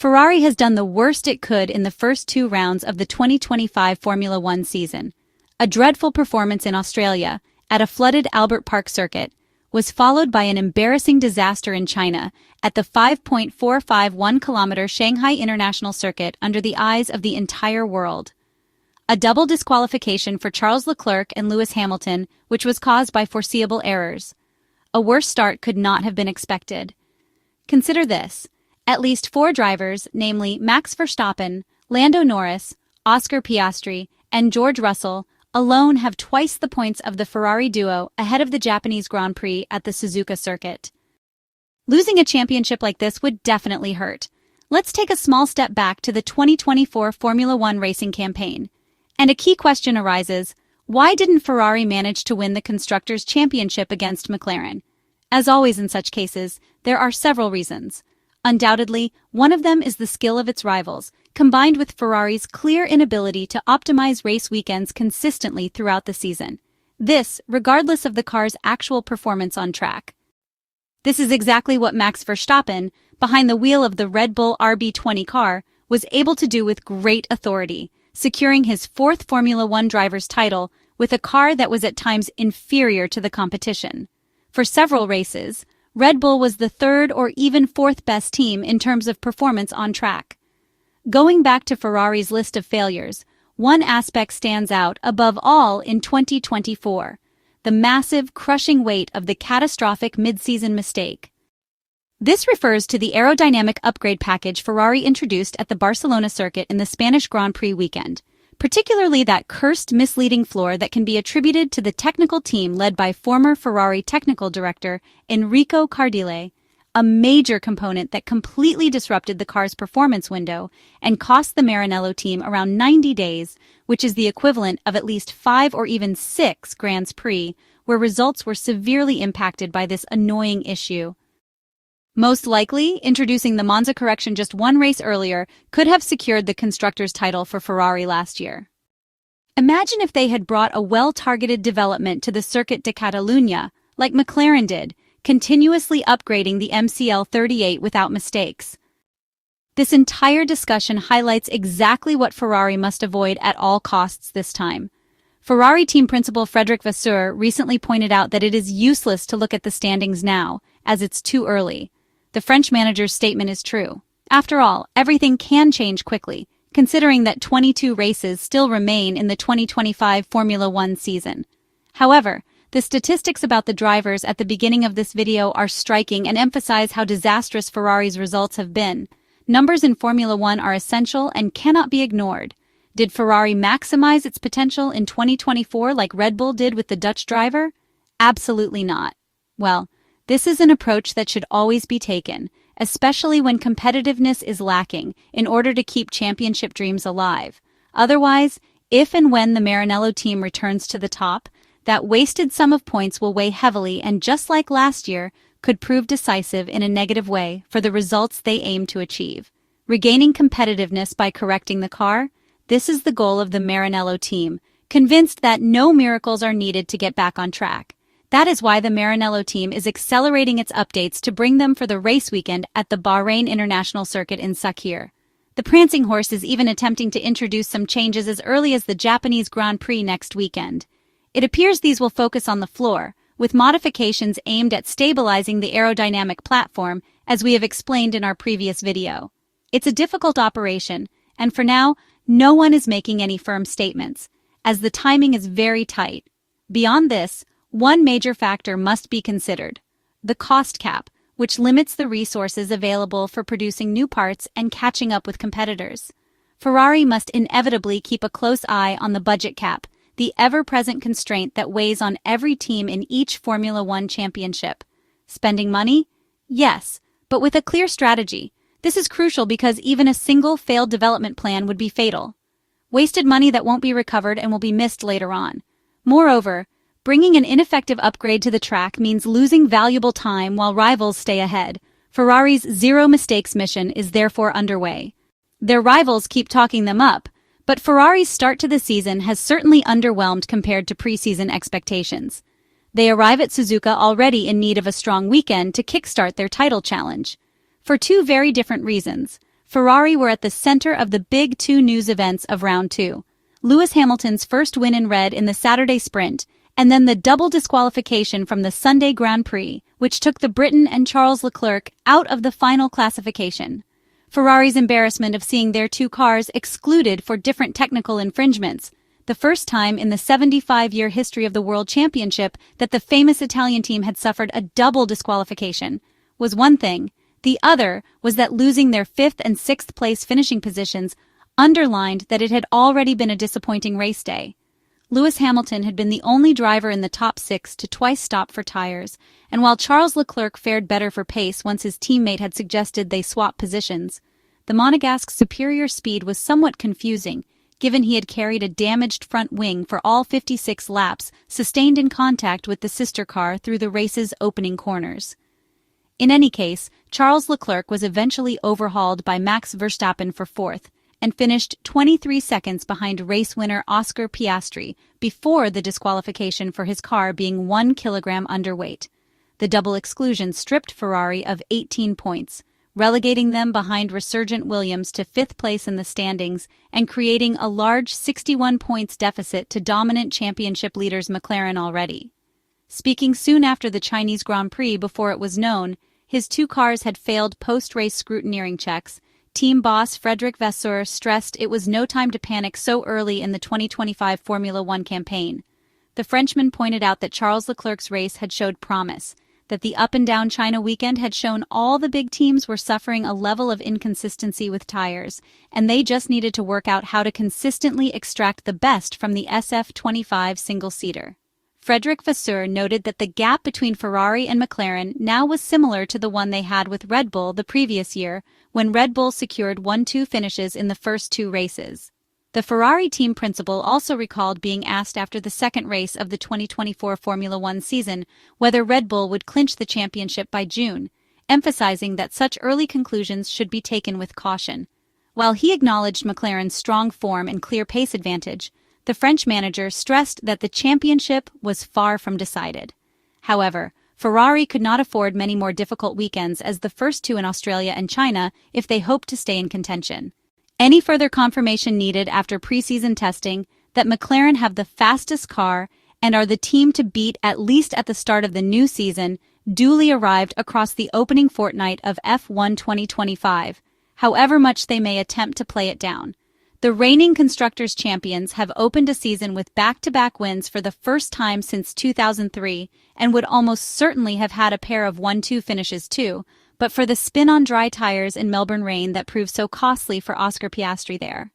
Ferrari has done the worst it could in the first two rounds of the 2025 Formula One season. A dreadful performance in Australia, at a flooded Albert Park circuit, was followed by an embarrassing disaster in China at the 5.451-kilometer Shanghai International Circuit under the eyes of the entire world. A double disqualification for Charles Leclerc and Lewis Hamilton, which was caused by foreseeable errors. A worse start could not have been expected. Consider this. At least 4 drivers, namely Max Verstappen, Lando Norris, Oscar Piastri, and George Russell, alone have twice the points of the Ferrari duo ahead of the Japanese Grand Prix at the Suzuka circuit. Losing a championship like this would definitely hurt. Let's take a small step back to the 2024 Formula One racing campaign. And a key question arises, why didn't Ferrari manage to win the Constructors' Championship against McLaren? As always in such cases, there are several reasons. Undoubtedly, one of them is the skill of its rivals, combined with Ferrari's clear inability to optimize race weekends consistently throughout the season. This, regardless of the car's actual performance on track. This is exactly what Max Verstappen, behind the wheel of the Red Bull RB20 car, was able to do with great authority, securing his 4th Formula One driver's title with a car that was at times inferior to the competition. For several races, Red Bull was the 3rd or even 4th best team in terms of performance on track. Going back to Ferrari's list of failures, one aspect stands out above all in 2024, the massive, crushing weight of the catastrophic mid-season mistake. This refers to the aerodynamic upgrade package Ferrari introduced at the Barcelona circuit in the Spanish Grand Prix weekend, particularly that cursed misleading floor that can be attributed to the technical team led by former Ferrari technical director Enrico Cardile, a major component that completely disrupted the car's performance window and cost the Maranello team around 90 days, which is the equivalent of at least 5 or even 6 Grands Prix, where results were severely impacted by this annoying issue. Most likely, introducing the Monza correction just one race earlier could have secured the Constructors' title for Ferrari last year. Imagine if they had brought a well-targeted development to the Circuit de Catalunya, like McLaren did, continuously upgrading the MCL38 without mistakes. This entire discussion highlights exactly what Ferrari must avoid at all costs this time. Ferrari team principal Frédéric Vasseur recently pointed out that it is useless to look at the standings now, as it's too early. The French manager's statement is true. After all, everything can change quickly, considering that 22 races still remain in the 2025 Formula One season. However, the statistics about the drivers at the beginning of this video are striking and emphasize how disastrous Ferrari's results have been. Numbers in Formula One are essential and cannot be ignored. Did Ferrari maximize its potential in 2024 like Red Bull did with the Dutch driver? Absolutely not. Well, this is an approach that should always be taken, especially when competitiveness is lacking, in order to keep championship dreams alive. Otherwise, if and when the Maranello team returns to the top, that wasted sum of points will weigh heavily and, just like last year, could prove decisive in a negative way for the results they aim to achieve. Regaining competitiveness by correcting the car, this is the goal of the Maranello team, convinced that no miracles are needed to get back on track. That is why the Maranello team is accelerating its updates to bring them for the race weekend at the Bahrain International Circuit in Scuderia. The prancing horse is even attempting to introduce some changes as early as the Japanese Grand Prix next weekend. It appears these will focus on the floor, with modifications aimed at stabilizing the aerodynamic platform, as we have explained in our previous video. It's a difficult operation, and for now, no one is making any firm statements, as the timing is very tight. Beyond this, one major factor must be considered: the cost cap, which limits the resources available for producing new parts and catching up with competitors. Ferrari must inevitably keep a close eye on the budget cap, the ever-present constraint that weighs on every team in each Formula One championship. Spending money? Yes, but with a clear strategy. This is crucial because even a single failed development plan would be fatal. Wasted money that won't be recovered and will be missed later on. Moreover, bringing an ineffective upgrade to the track means losing valuable time while rivals stay ahead. Ferrari's zero mistakes mission is therefore underway. Their rivals keep talking them up, but Ferrari's start to the season has certainly underwhelmed compared to preseason expectations. They arrive at Suzuka already in need of a strong weekend to kickstart their title challenge. For two very different reasons. Ferrari were at the center of the big two news events of Round 2. Lewis Hamilton's first win in red in the Saturday sprint, and then the double disqualification from the Sunday Grand Prix, which took the Briton and Charles Leclerc out of the final classification. Ferrari's embarrassment of seeing their two cars excluded for different technical infringements, the first time in the 75-year history of the World Championship that the famous Italian team had suffered a double disqualification, was one thing. The other was that losing their 5th and 6th place finishing positions underlined that it had already been a disappointing race day. Lewis Hamilton had been the only driver in the top 6 to twice stop for tires, and while Charles Leclerc fared better for pace once his teammate had suggested they swap positions, the Monegasque's superior speed was somewhat confusing, given he had carried a damaged front wing for all 56 laps sustained in contact with the sister car through the race's opening corners. In any case, Charles Leclerc was eventually overhauled by Max Verstappen for 4th, and finished 23 seconds behind race winner Oscar Piastri before the disqualification for his car being 1 kilogram underweight. The double exclusion stripped Ferrari of 18 points, relegating them behind resurgent Williams to 5th place in the standings and creating a large 61 points deficit to dominant championship leaders McLaren already. Speaking soon after the Chinese Grand Prix before it was known, his two cars had failed post-race scrutineering checks. Team boss Frédéric Vasseur stressed it was no time to panic so early in the 2025 Formula One campaign. The Frenchman pointed out that Charles Leclerc's race had showed promise, that the up-and-down China weekend had shown all the big teams were suffering a level of inconsistency with tires, and they just needed to work out how to consistently extract the best from the SF-25 single-seater. Frédéric Vasseur noted that the gap between Ferrari and McLaren now was similar to the one they had with Red Bull the previous year, when Red Bull secured 1-2 finishes in the first two races. The Ferrari team principal also recalled being asked after the second race of the 2024 Formula One season whether Red Bull would clinch the championship by June, emphasizing that such early conclusions should be taken with caution. While he acknowledged McLaren's strong form and clear pace advantage, the French manager stressed that the championship was far from decided. However, Ferrari could not afford many more difficult weekends as the first two in Australia and China if they hoped to stay in contention. Any further confirmation needed after preseason testing that McLaren have the fastest car and are the team to beat at least at the start of the new season duly arrived across the opening fortnight of F1 2025, however much they may attempt to play it down. The reigning Constructors' Champions have opened a season with back-to-back wins for the first time since 2003 and would almost certainly have had a pair of 1-2 finishes too, but for the spin on dry tires in Melbourne rain that proved so costly for Oscar Piastri there.